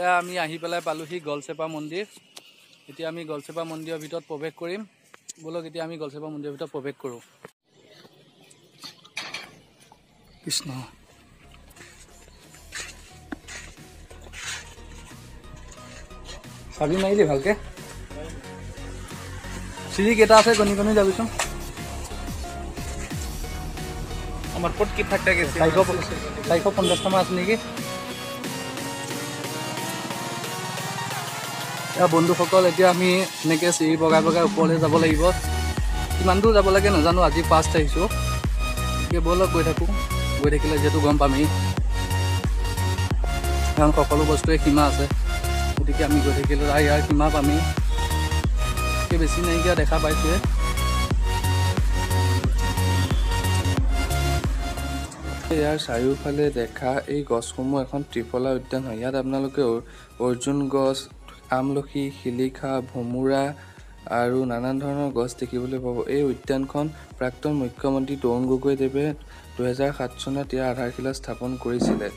এয়া আমি আহি পেলাই পালোহি গলচেপা মন্দিৰ। এতিয়া আমি গলচেপা মন্দিৰৰ ভিতৰত প্ৰৱেশ কৰিম। বলক এতিয়া আমি গলচেপা মন্দিৰৰ ভিতৰত প্ৰৱেশ কৰোঁ। কৃষ্ণ চাবি মাৰিলি ভালকে। চিৰি কেইটা আছে গণি গণি যাবিচোন। আমার পট কি থাকতে গেছে 450 মান আছে নেকি? বন্ধুসকল এতিয়া আমি এনেকৈ চিৰি বগাই বগাই ওপৰলৈ যাব লাগিব। কিমান দূৰ যাব লাগে নাজানো, আজি ফাৰ্ষ্ট আহিছোঁ। গতিকে ব'লক গৈ থাকোঁ। গৈ থাকিলে যিহেতু গম পামেই, কাৰণ সকলো বস্তুৱে সীমা আছে। গতিকে আমি গৈ থাকিলে ইয়াৰ সীমা পামেই। বেছি নাইকিয়া দেখা পাইছোঁহে। ইয়াৰ চাৰিওফালে দেখা এই গছসমূহ এখন ত্ৰিফলা উদ্যান হয়। ইয়াত আপোনালোকে অৰ্জুন গছ, আমলখি, শিলিখা, ভোমোৰা আৰু নানান ধৰণৰ গছ দেখিবলৈ পাব। এই উদ্যানখন প্ৰাক্তন মুখ্যমন্ত্ৰী তৰুণ গগৈদেৱে 2007 চনত ইয়াৰ আধাৰশিলা স্থাপন কৰিছিলে।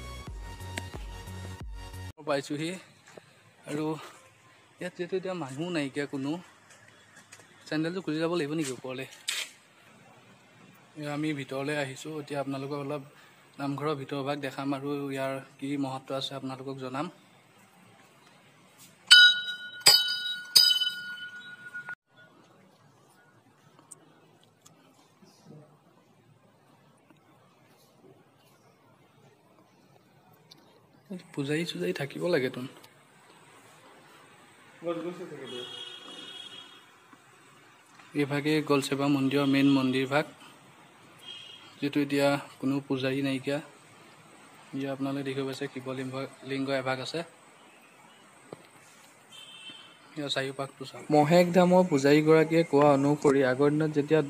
পাইছোঁহি আৰু ইয়াত যিহেতু এতিয়া মানুহ নাইকিয়া কোনো, চেণ্ডেলটো খুলি যাব লাগিব নেকি ওপৰলৈ? আমি ভিতৰলৈ আহিছোঁ। এতিয়া আপোনালোকক অলপ নামঘৰৰ ভিতৰভাগ দেখাম আৰু ইয়াৰ কি মহত্ব আছে আপোনালোকক জনাম। পূজাৰী চুজাৰী থাকিব লাগেতোন। এইভাগে গলচেপা মন্দিৰৰ মেইন মন্দিৰ ভাগ, যিটো এতিয়া কোনো পূজাৰী নাইকিয়া। ইয়াত আপোনালোকে দেখিব পাইছে শিৱলিংগ এভাগ আছে। ইয়াৰ চাৰিওপাশটো চাওক। মহেক ধামৰ পূজাৰীগৰাকীয়ে কোৱা অনুসৰি আগৰ দিনত যেতিয়া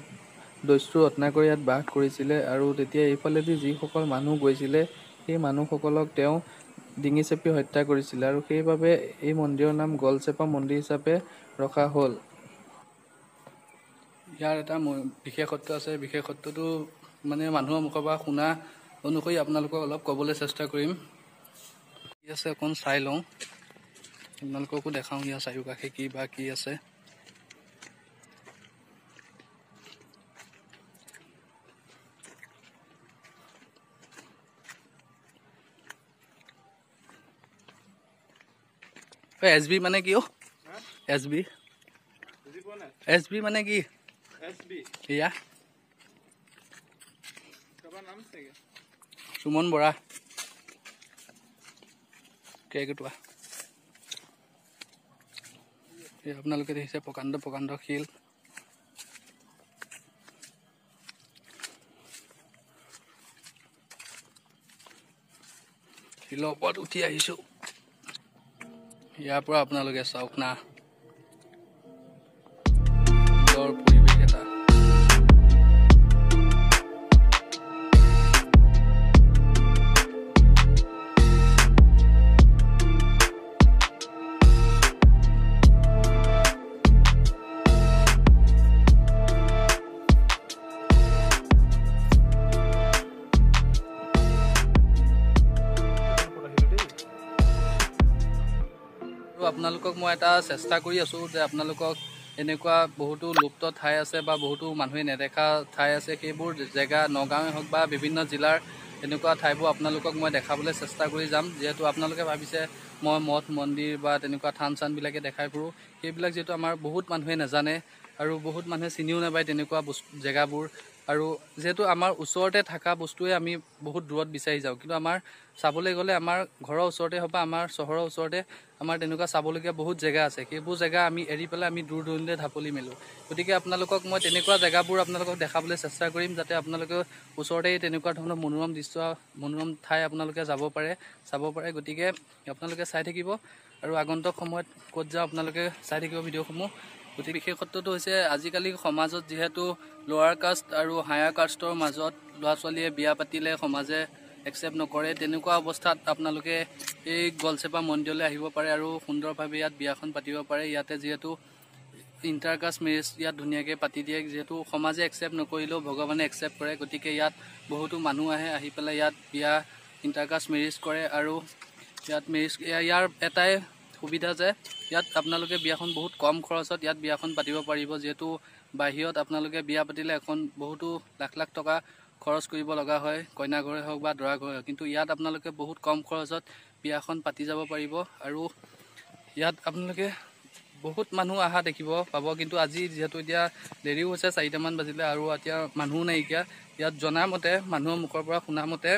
দস্যু ৰত্নাকৰে ইয়াত বাস কৰিছিলে আৰু তেতিয়া এইফালেদি যিসকল মানুহ গৈছিলে সেই মানুহসকলক তেওঁ ডিঙি চেপি হত্যা কৰিছিলে আৰু সেইবাবে এই মন্দিৰৰ নাম গলচেপা মন্দিৰ হিচাপে ৰখা হ'ল। ইয়াৰ এটা বিশেষত্ব আছে। বিশেষত্বটো মানে মানুহৰ মুখৰ পৰা শুনা অনুসৰি আপোনালোকক অলপ ক'বলৈ চেষ্টা কৰিম। কি আছে অকণ চাই লওঁ, আপোনালোককো দেখাওঁ ইয়াৰ চাৰিওকাষে কি বা কি আছে। SB মানে কি? SB মানে কি? এয়া সুমন বৰা কেইকটোৱা। আপোনালোকে দেখিছে প্ৰকাণ্ড প্ৰকাণ্ড শিল। শিলৰ ওপৰত উঠি আহিছোঁ। ইয়াৰ পৰা আপোনালোকে চাওক না, পৰিৱেশ এটা। আপোনালোকক মই এটা চেষ্টা কৰি আছোঁ যে আপোনালোকক এনেকুৱা বহুতো লুপ্ত ঠাই আছে বা বহুতো মানুহে নেদেখা ঠাই আছে, সেইবোৰ জেগা নগাঁৱে হওক বা বিভিন্ন জিলাৰ এনেকুৱা ঠাইবোৰ আপোনালোকক মই দেখাবলৈ চেষ্টা কৰি যাম। যিহেতু আপোনালোকে ভাবিছে মই মঠ মন্দিৰ বা তেনেকুৱা থান চানবিলাকে দেখাই ফুৰোঁ, সেইবিলাক যিহেতু আমাৰ বহুত মানুহে নাজানে আৰু বহুত মানুহে চিনিও নাপায় তেনেকুৱা জেগাবোৰ। আৰু যিহেতু আমাৰ ওচৰতে থকা বস্তুৱে আমি বহুত দূৰত বিচাৰি যাওঁ, কিন্তু আমাৰ চাবলৈ গ'লে আমাৰ ঘৰৰ ওচৰতে হওক বা আমাৰ চহৰৰ ওচৰতে আমাৰ তেনেকুৱা চাবলগীয়া বহুত জেগা আছে। সেইবোৰ জেগা আমি এৰি পেলাই আমি দূৰ দূৰণিলৈ ঢাপলি মেলোঁ। গতিকে আপোনালোকক মই তেনেকুৱা জেগাবোৰ আপোনালোকক দেখাবলৈ চেষ্টা কৰিম, যাতে আপোনালোকে ওচৰতে তেনেকুৱা ধৰণৰ মনোৰম দৃশ্য, মনোৰম ঠাই আপোনালোকে চাব পাৰে। গতিকে আপোনালোকে চাই থাকিব আৰু আগন্তুক সময়ত ক'ত যাওঁ আপোনালোকে চাই থাকিব ভিডিঅ'সমূহ। গতিকে বিশেষত্বটো হৈছে আজিকালি সমাজত যিহেতু লোৱাৰ কাষ্ট আৰু হায়াৰ কাষ্টৰ মাজত ল'ৰা ছোৱালীয়ে বিয়া পাতিলে সমাজে একচেপ্ট নকৰে, তেনেকুৱা অৱস্থাত আপোনালোকে এই গলচেপা মন্দিৰলৈ আহিব পাৰে আৰু সুন্দৰভাৱে ইয়াত বিয়াখন পাতিব পাৰে। ইয়াতে যিহেতু ইণ্টাৰকাষ্ট মেৰেজ ইয়াত ধুনীয়াকৈ পাতি দিয়ে, যিহেতু সমাজে একচেপ্ট নকৰিলেও ভগৱানে একচেপ্ট কৰে। গতিকে ইয়াত বহুতো মানুহ আহি পেলাই ইয়াত বিয়া ইণ্টাৰকাষ্ট মেৰেজ কৰে আৰু ইয়াত ইয়াৰ এটাই সুবিধা যে ইয়াত আপোনালোকে বিয়াখন বহুত কম খৰচত ইয়াত বিয়াখন পাতিব পাৰিব। যিহেতু বাহিৰত আপোনালোকে বিয়া পাতিলে এখন বহুতো লাখ লাখ টকা খৰচ কৰিব লগা হয়, কইনা ঘৰে হওক বা দৰা ঘৰে হওক। কিন্তু ইয়াত আপোনালোকে বহুত কম খৰচত বিয়াখন পাতি যাব পাৰিব। আৰু ইয়াত আপোনালোকে বহুত মানুহ অহা দেখিব পাব। কিন্তু আজি যিহেতু এতিয়া দেৰিও হৈছে, 4টামান বাজিলে আৰু এতিয়া মানুহো নাইকিয়া। ইয়াত জনামতে মানুহৰ মুখৰ পৰা শুনামতে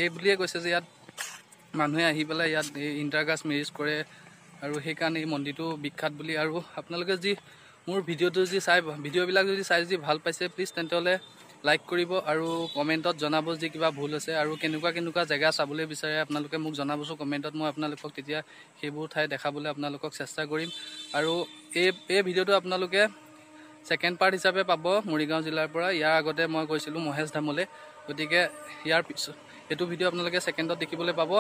এই বুলিয়ে কৈছে যে ইয়াত মানুহে আহি পেলাই ইয়াত ইণ্টাৰকাষ্ট মেৰিজ কৰে আৰু সেইকাৰণে এই মন্দিৰটো বিখ্যাত বুলি। আৰু আপোনালোকে যি মোৰ ভিডিঅ'টো ভিডিঅ'বিলাক যদি চাই ভাল পাইছে, প্লিজ তেন্তে হ'লে লাইক কৰিব আৰু কমেণ্টত জনাব যি কিবা ভুল হৈছে আৰু কেনেকুৱা জেগা চাবলৈ বিচাৰে আপোনালোকে মোক জনাবচোন কমেণ্টত। মই আপোনালোকক তেতিয়া সেইবোৰ ঠাই দেখাবলৈ আপোনালোকক চেষ্টা কৰিম। আৰু এই ভিডিঅ'টো আপোনালোকে ছেকেণ্ড পাৰ্ট হিচাপে পাব মৰিগাঁও জিলাৰ পৰা। ইয়াৰ আগতে মই গৈছিলোঁ মহেশ ধামলৈ, গতিকে ইয়াৰ পিছত এইটো ভিডিঅ' আপোনালোকে ছেকেণ্ডত দেখিবলৈ পাব।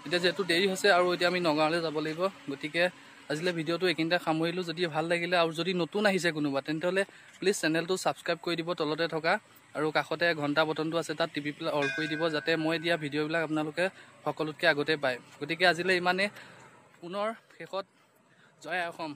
এতিয়া যিহেতু দেৰি হৈছে আৰু এতিয়া আমি নগাঁৱলৈ যাব লাগিব, গতিকে আজিলৈ ভিডিঅ'টো এইখিনিতে সামৰিলোঁ। যদি ভাল লাগিলে আৰু যদি নতুন আহিছে কোনোবা, তেন্তে হ'লে প্লিজ চেনেলটো ছাবস্ক্ৰাইব কৰি দিব তলতে থকা, আৰু কাষতে ঘণ্টা বটনটো আছে তাত টিপি পেলাই অল কৰি দিব, যাতে মই দিয়া ভিডিঅ'বিলাক আপোনালোকে সকলোতকৈ আগতে পায়। গতিকে আজিলৈ ইমানেই। পুনৰ শেষত জয় অসম।